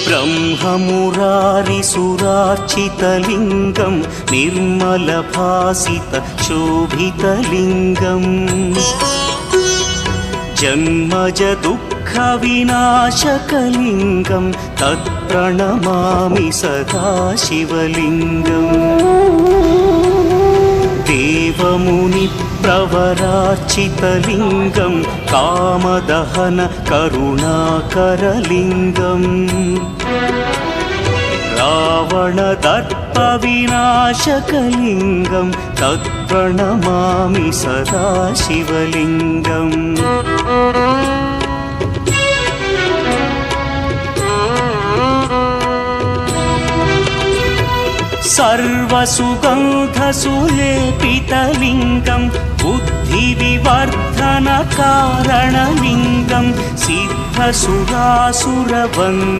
ब्रह्ममुरारिसुरार्चितलिङ्गं निर्मलभासितशोभितलिङ्गम् जन्मज दुःखविनाशकलिङ्गं तत्प्रणमामि सदा शिवलिङ्गम् देवमुनिप्रवरार्चितलिङ्गं कामदहन करुणाकरलिङ्गम् रावणदर्पविनाशकलिङ्गं तत्प्रणमामि सदा शिवलिङ्गम् सर्वसुगन्धसुलेपितलिङ्गं बुद्धिविवर्धनकारणलिङ्गं सिद्धसुरासुरवन्द्यलिङ्गम्